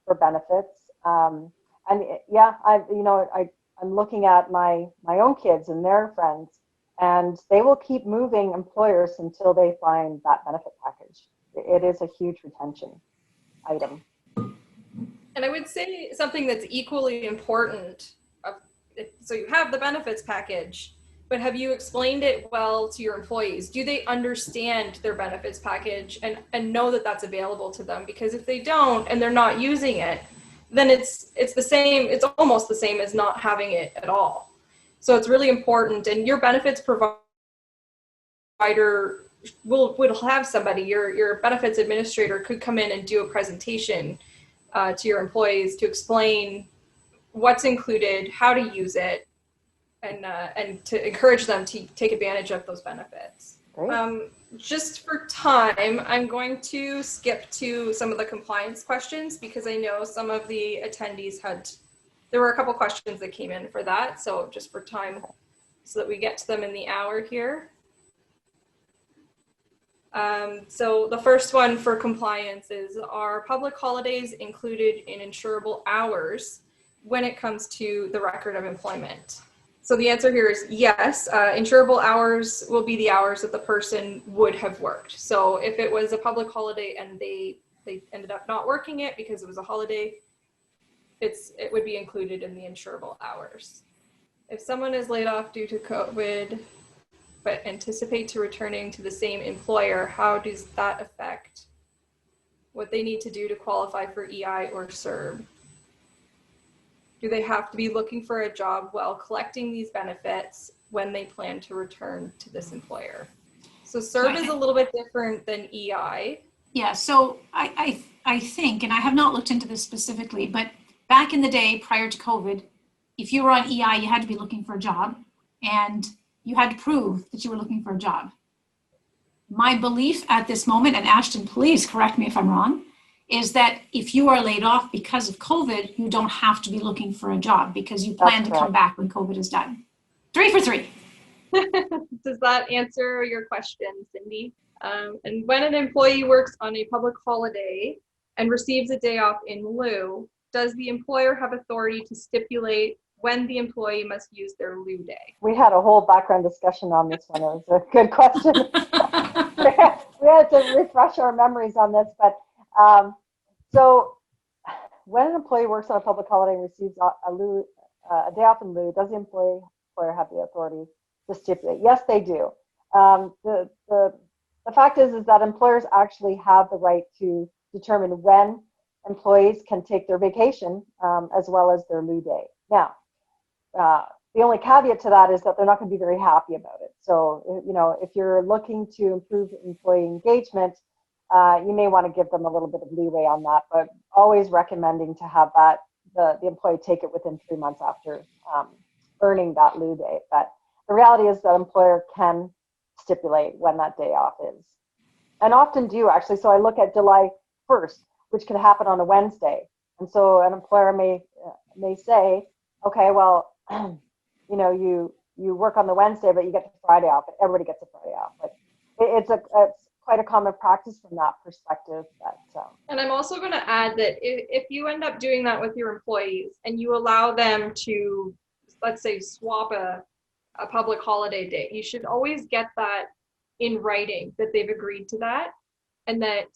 for benefits. I'm looking at my own kids and their friends, and they will keep moving employers until they find that benefit package. It is a huge retention item. And I would say something that's equally important. So you have the benefits package, but have you explained it well to your employees? Do they understand their benefits package and know that that's available to them? Because if they don't and they're not using it, then it's the same. It's almost the same as not having it at all. So it's really important. And your benefits provider will have somebody. Your benefits administrator could come in and do a presentation to your employees to explain what's included, how to use it, and to encourage them to take advantage of those benefits. Just for time, I'm going to skip to some of the compliance questions because I know some of the attendees there were a couple questions that came in for that. So just for time, so that we get to them in the hour here. So the first one for compliance is, are public holidays included in insurable hours when it comes to the record of employment? So the answer here is yes. Insurable hours will be the hours that the person would have worked. So if it was a public holiday and they ended up not working it because it was a holiday, it would be included in the insurable hours. If someone is laid off due to COVID, but anticipate to returning to the same employer, how does that affect what they need to do to qualify for EI or CERB? Do they have to be looking for a job while collecting these benefits when they plan to return to this employer? So CERB is a little bit different than EI. Yeah, so I think, and I have not looked into this specifically, but back in the day prior to COVID, if you were on EI, you had to be looking for a job and you had to prove that you were looking for a job. My belief at this moment, and Ashton, please correct me if I'm wrong, is that if you are laid off because of COVID, you don't have to be looking for a job because you plan to come back when COVID is done. 3 for 3. Does that answer your question, Cindy? And when an employee works on a public holiday and receives a day off in lieu, does the employer have authority to stipulate when the employee must use their lieu day? We had a whole background discussion on this one. It was a good question. We had to refresh our memories on this, but so when an employee works on a public holiday and receives a day off in lieu, does the employer have the authority to stipulate? Yes, they do. The fact is that employers actually have the right to determine when employees can take their vacation as well as their lieu day. Now, the only caveat to that is that they're not going to be very happy about it. So, if you're looking to improve employee engagement, you may want to give them a little bit of leeway on that, but always recommending to have that the employee take it within 3 months after earning that lieu day. But the reality is that employer can stipulate when that day off is, and often do actually. So I look at July 1st, which could happen on a Wednesday, and so an employer may say, okay, well, you know, you work on the Wednesday, but you get the Friday off. Everybody gets a Friday off. Like it's quite a common practice from that perspective. And I'm also going to add that if you end up doing that with your employees and you allow them to, let's say, swap a public holiday date, you should always get that in writing that they've agreed to that, and that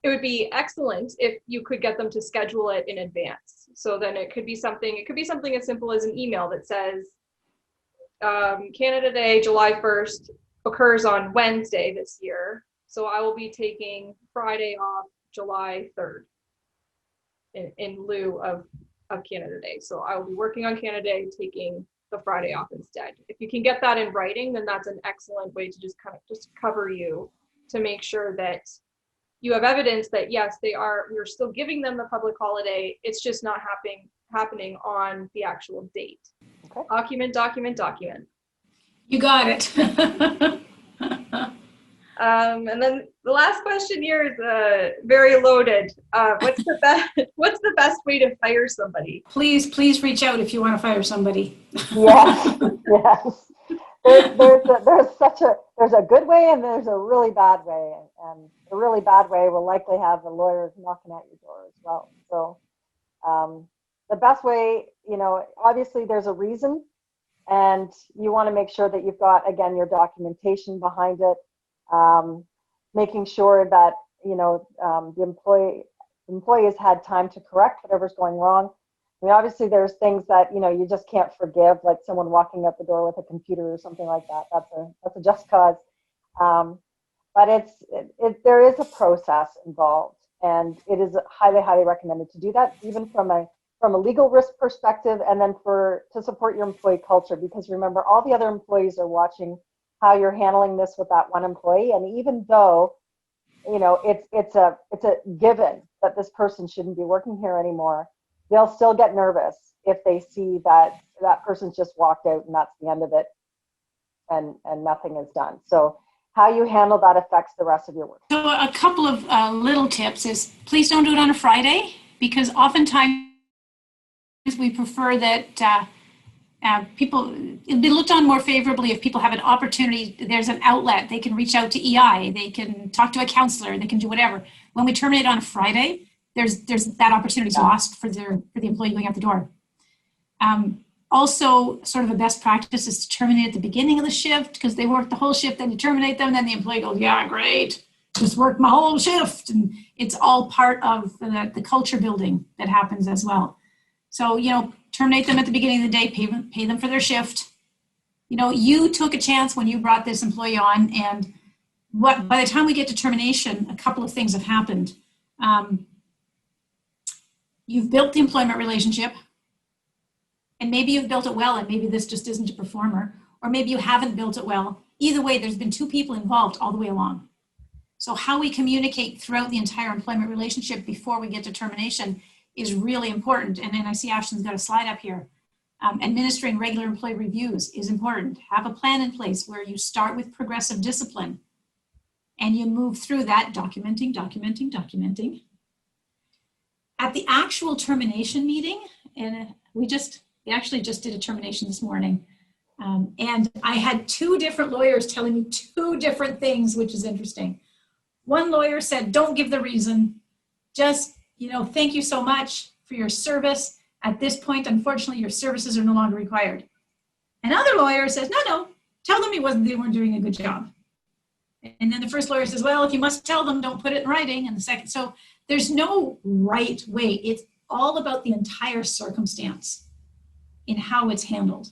it would be excellent if you could get them to schedule it in advance. So then it could be something as simple as an email that says, Canada Day, July 1st, occurs on Wednesday this year, so I will be taking Friday off July 3rd in lieu of Canada Day. So I will be working on Canada Day, taking the Friday off instead. If you can get that in writing, then that's an excellent way to just kind of just cover you, to make sure that you have evidence that yes, we're still giving them the public holiday. It's just not happening on the actual date. Okay. Document. You got it. And then the last question here is very loaded. What's the best way to fire somebody? Please reach out if you want to fire somebody. Yes, yes. There's a good way and there's a really bad way, and the really bad way will likely have the lawyers knocking at your door as well. So the best way, you know, obviously there's a reason, and you want to make sure that you've got, again, your documentation behind it, making sure that, you know, the employee has had time to correct whatever's going wrong. I mean, obviously there's things that, you know, you just can't forgive, like someone walking out the door with a computer or something like that. That's a just cause. But there is a process involved, and it is highly, highly recommended to do that, even from a legal risk perspective, and then to support your employee culture, because remember, all the other employees are watching how you're handling this with that one employee. And even though, you know, it's a given that this person shouldn't be working here anymore, they'll still get nervous if they see that person's just walked out and that's the end of it, and nothing is done. So how you handle that affects the rest of your work. So a couple of little tips is, please don't do it on a Friday, because oftentimes we prefer that it'll be looked on more favorably if people have an opportunity. There's an outlet. They can reach out to EI. They can talk to a counselor. They can do whatever. When we terminate on a Friday, there's that opportunity is lost for the employee going out the door. Also, sort of a best practice is to terminate at the beginning of the shift, because they work the whole shift, then you terminate them, then the employee goes, yeah, great, just worked my whole shift. And it's all part of the culture building that happens as well. So, you know, terminate them at the beginning of the day, pay them for their shift. You know, you took a chance when you brought this employee on, and by the time we get to termination, a couple of things have happened. You've built the employment relationship, and maybe you've built it well, and maybe this just isn't a performer, or maybe you haven't built it well. Either way, there's been two people involved all the way along. So how we communicate throughout the entire employment relationship before we get to termination is really important. And then I see Ashton's got a slide up here. Administering regular employee reviews is important. Have a plan in place where you start with progressive discipline and you move through that, documenting. At the actual termination meeting, and we actually just did a termination this morning, and I had two different lawyers telling me two different things, which is interesting. One lawyer said, don't give the reason, just, you know, thank you so much for your service. At this point, unfortunately, your services are no longer required. Another lawyer says, no, tell them they weren't doing a good job. And then the first lawyer says, well, if you must tell them, don't put it in writing. And the second, so there's no right way. It's all about the entire circumstance in how it's handled.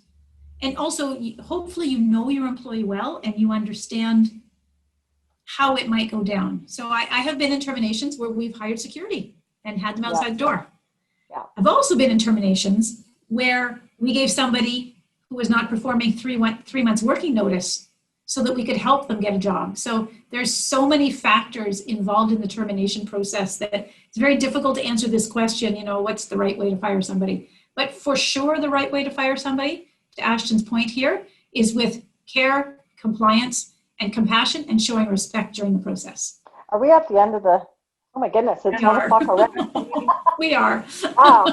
And also, hopefully you know your employee well and you understand how it might go down. So I have been in terminations where we've hired security and had them outside the door. Yeah. I've also been in terminations where we gave somebody who was not performing 3 months working notice so that we could help them get a job. So there's so many factors involved in the termination process that it's very difficult to answer this question, you know, what's the right way to fire somebody? But for sure, the right way to fire somebody, to Ashton's point here, is with care, compliance, and compassion, and showing respect during the process. Are we at the end of the, oh my goodness, it's We 1 are. o'clock already. We are. Wow,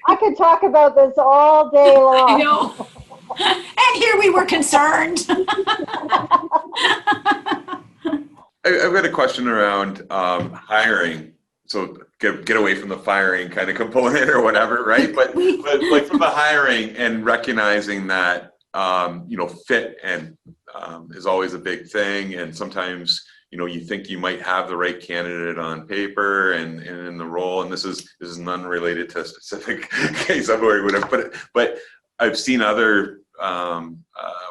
I could talk about this all day long. I know. And here we were concerned. I've got a question around hiring. So get away from the firing kind of component or whatever, right? But like from the hiring and recognizing that you know, fit and is always a big thing, and sometimes you know, you think you might have the right candidate on paper and in the role, and this is none related to a specific case I've already would have put it, but I've seen other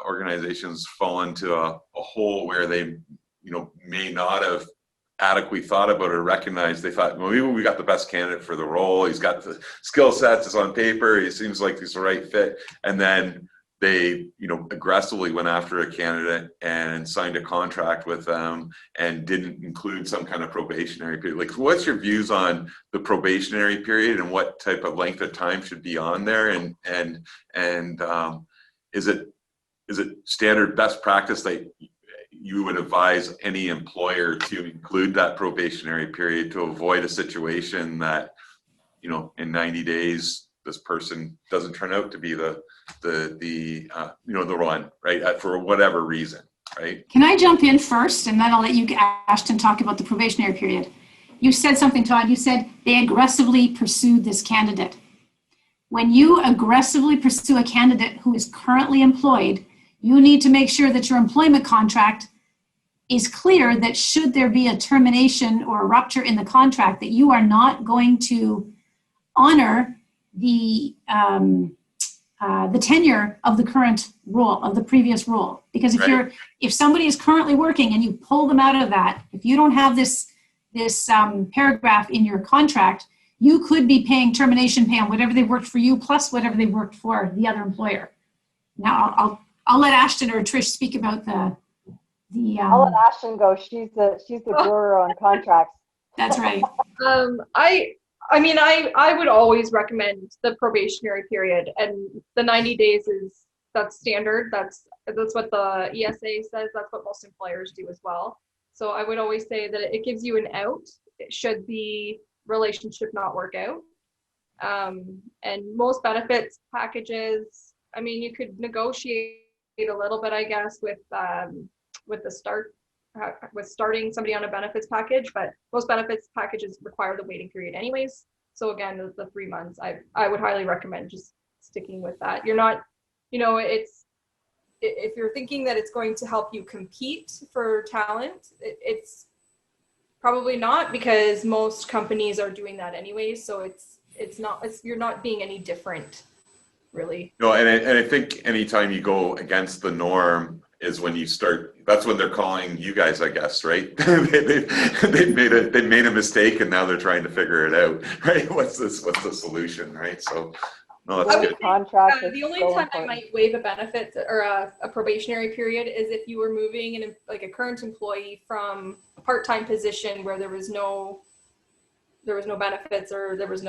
organizations fall into a hole where they, you know, may not have adequately thought about or recognized. They thought, well, maybe we got the best candidate for the role. He's got the skill sets, it's on paper, he seems like he's the right fit. And then they, you know, aggressively went after a candidate and signed a contract with them and didn't include some kind of probationary period. Like, what's your views on the probationary period and what type of length of time should be on there? And is it standard best practice that you would advise any employer to include that probationary period to avoid a situation that, you know, in 90 days, this person doesn't turn out to be the you know, the one, right, for whatever reason, right? Can I jump in first, and then I'll let you, Ashton, talk about the probationary period. You said something, Todd. You said they aggressively pursued this candidate. When you aggressively pursue a candidate who is currently employed, you need to make sure that your employment contract is clear that should there be a termination or a rupture in the contract, that you are not going to honor the tenure of the current role, of the previous role. Because if somebody is currently working and you pull them out of that, if you don't have this paragraph in your contract, you could be paying termination pay on whatever they worked for you plus whatever they worked for the other employer. Now I'll let Ashton or Trish speak about the I'll let Ashton go. She's the guru on contracts. That's right. I mean, I would always recommend the probationary period, and the 90 days that's standard. That's what the ESA says. That's what most employers do as well. So I would always say that it gives you an out should the relationship not work out. And most benefits packages, I mean, you could negotiate a little bit, I guess, with starting somebody on a benefits package, but most benefits packages require the waiting period anyways. So again, the 3 months, I would highly recommend just sticking with that. You're not, you know, if you're thinking that it's going to help you compete for talent, it's probably not, because most companies are doing that anyways. So you're not being any different, really. No, and I think anytime you go against the norm is when you start. That's when they're calling you guys, I guess, right? They've made a mistake and now they're trying to figure it out, right? What's the solution, right? So, no, that's good. The only time I might waive a benefit or a probationary period is if you were moving in a current employee from a part-time position where there was no benefits or there was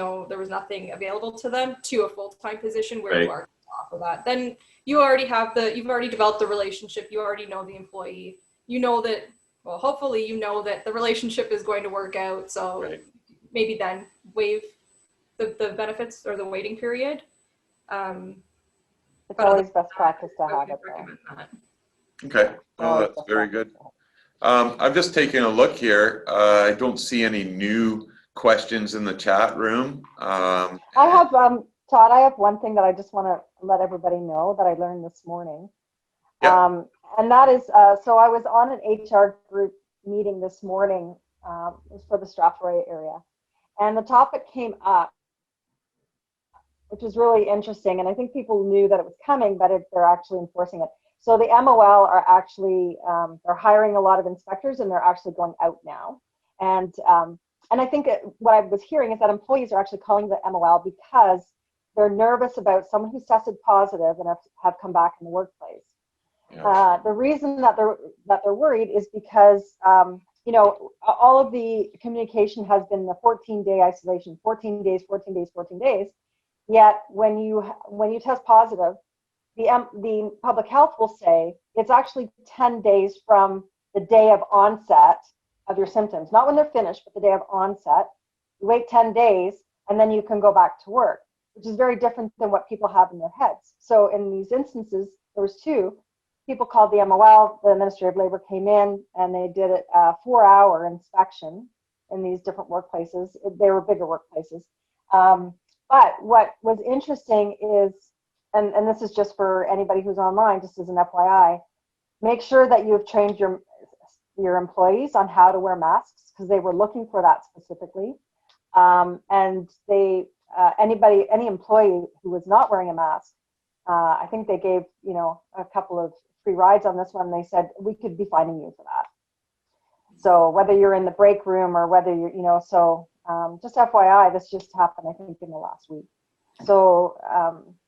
nothing available to them to a full-time position where you are off of that. Then you've already developed the relationship. You already know the employee. You know that, well, hopefully you know that the relationship is going to work out. So maybe then waive the benefits or the waiting period. It's always best practice to have it there. Okay, oh, that's very good. I'm just taking a look here. I don't see any new questions in the chat room. I have, Todd, I have one thing that I just want to let everybody know that I learned this morning. Yep. And that is, so I was on an HR group meeting this morning, it was for the Strathroy area. And the topic came up, which is really interesting. And I think people knew that it was coming, but they're actually enforcing it. So the MOL are actually, they're hiring a lot of inspectors and they're actually going out now. And I think what I was hearing is that employees are actually calling the MOL because they're nervous about someone who's tested positive and have come back in the workplace. Yeah. The reason that they're worried is because all of the communication has been the 14-day isolation, 14 days, 14 days, 14 days. Yet when you test positive, the public health will say it's actually 10 days from the day of onset of your symptoms, not when they're finished, but the day of onset. You wait 10 days and then you can go back to work, which is very different than what people have in their heads. So in these instances, there was two. People called the MOL, the Ministry of Labor came in and they did a 4-hour inspection in these different workplaces. They were bigger workplaces. But what was interesting is, and this is just for anybody who's online, just as an FYI, make sure that you have trained your employees on how to wear masks, because they were looking for that specifically. And any employee who was not wearing a mask, I think they gave, a couple of free rides on this one. They said, we could be fining you for that. So whether you're in the break room or whether you're, just FYI, this just happened, I think, in the last week. So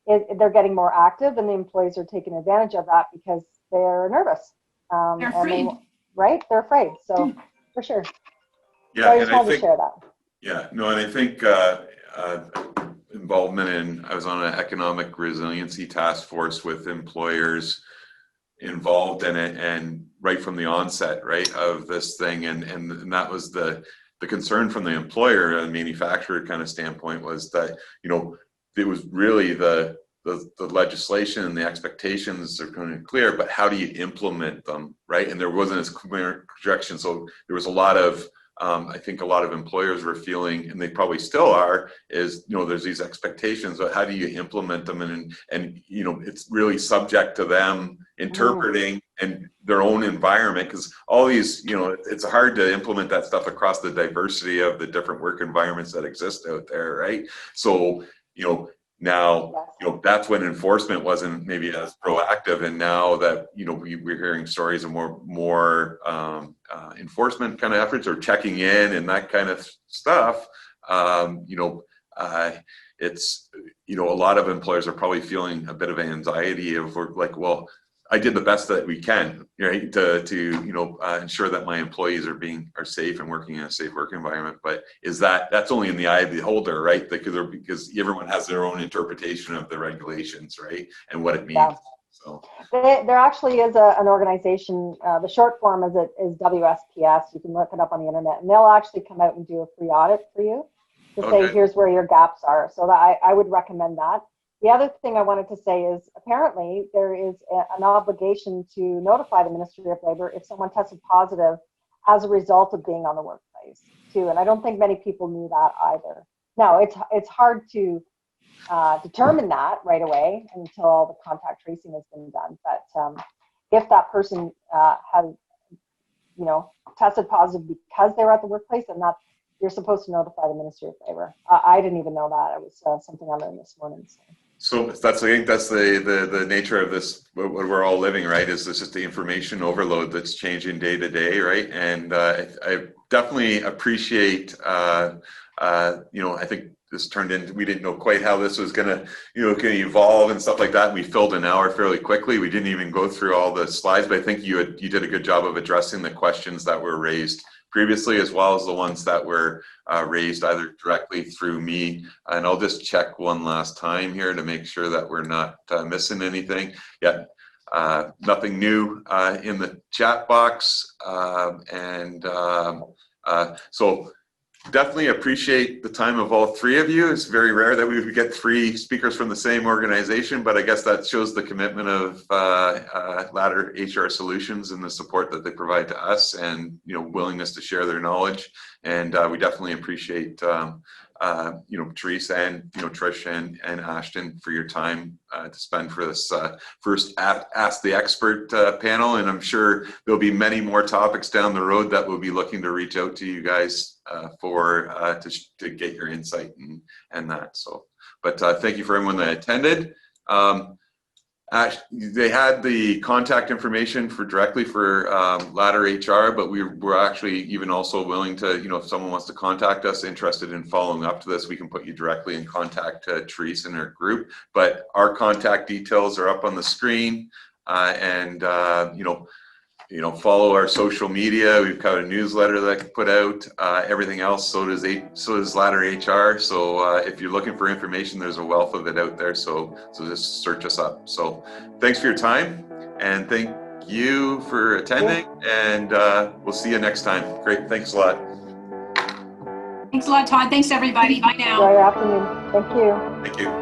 they're getting more active, and the employees are taking advantage of that because they're nervous. They're afraid. Right? They're afraid. So for sure. Yeah, so I just wanted to share that. Yeah, no, and I think involvement in, I was on an economic resiliency task force with employers involved in it, and right from the onset, right, of this thing, and that was the concern from the employer and manufacturer kind of standpoint, was that, it was really the legislation and the expectations are kind of clear, but how do you implement them, right? And there wasn't as clear projection, so there was a lot of I think a lot of employers were feeling, and they probably still are, is, there's these expectations, but how do you implement them? And it's really subject to them interpreting and their own environment, because all these, it's hard to implement that stuff across the diversity of the different work environments that exist out there, right? So, now, that's when enforcement wasn't maybe as proactive, and now that we're hearing stories of more enforcement kind of efforts, or checking in and that kind of stuff. It's a lot of employers are probably feeling a bit of anxiety of, like, well, I did the best that we can, right, to ensure that my employees are safe and working in a safe work environment. But that's only in the eye of the beholder, right? Because everyone has their own interpretation of the regulations, right, and what it means. Yeah. So there actually is an organization. The short form is WSPS. You can look it up on the internet, and they'll actually come out and do a free audit for you to say, here's where your gaps are. So I would recommend that. The other thing I wanted to say is, apparently there is an obligation to notify the Ministry of Labor if someone tested positive as a result of being on the workplace too. And I don't think many people knew that either. Now, it's hard to determine that right away until all the contact tracing has been done. But if that person had, tested positive because they were at the workplace, then you're supposed to notify the Ministry of Labor. I didn't even know that. It was something I learned this morning. So I think that's the nature of this, what we're all living, right? Is this just the information overload that's changing day to day, right? And I definitely appreciate, I think this turned into, we didn't know quite how this was gonna evolve and stuff like that. We filled an hour fairly quickly. We didn't even go through all the slides, but I think you did a good job of addressing the questions that were raised previously, as well as the ones that were raised either directly through me. And I'll just check one last time here to make sure that we're not missing anything. Yeah, nothing new in the chat box. So definitely appreciate the time of all three of you. It's very rare that we would get three speakers from the same organization, but I guess that shows the commitment of Ladder HR Solutions and the support that they provide to us, and willingness to share their knowledge. And we definitely appreciate Therese and Trish and Ashton for your time to spend for this first Ask the Expert panel. And I'm sure there'll be many more topics down the road that we'll be looking to reach out to you guys to get your insight and that. So, but thank you for everyone that attended. They had the contact information directly for Ladder HR, but we're actually even also willing to, if someone wants to contact us, interested in following up to this, we can put you directly in contact Therese and her group. But our contact details are up on the screen. and follow our social media. We've got a newsletter that I can put out. Everything else, so does Ladder HR. So if you're looking for information, there's a wealth of it out there. So just search us up. So thanks for your time, and thank you for attending. And we'll see you next time. Great, thanks a lot. Thanks a lot, Todd. Thanks everybody. Bye now. Enjoy your afternoon. Thank you. Thank you.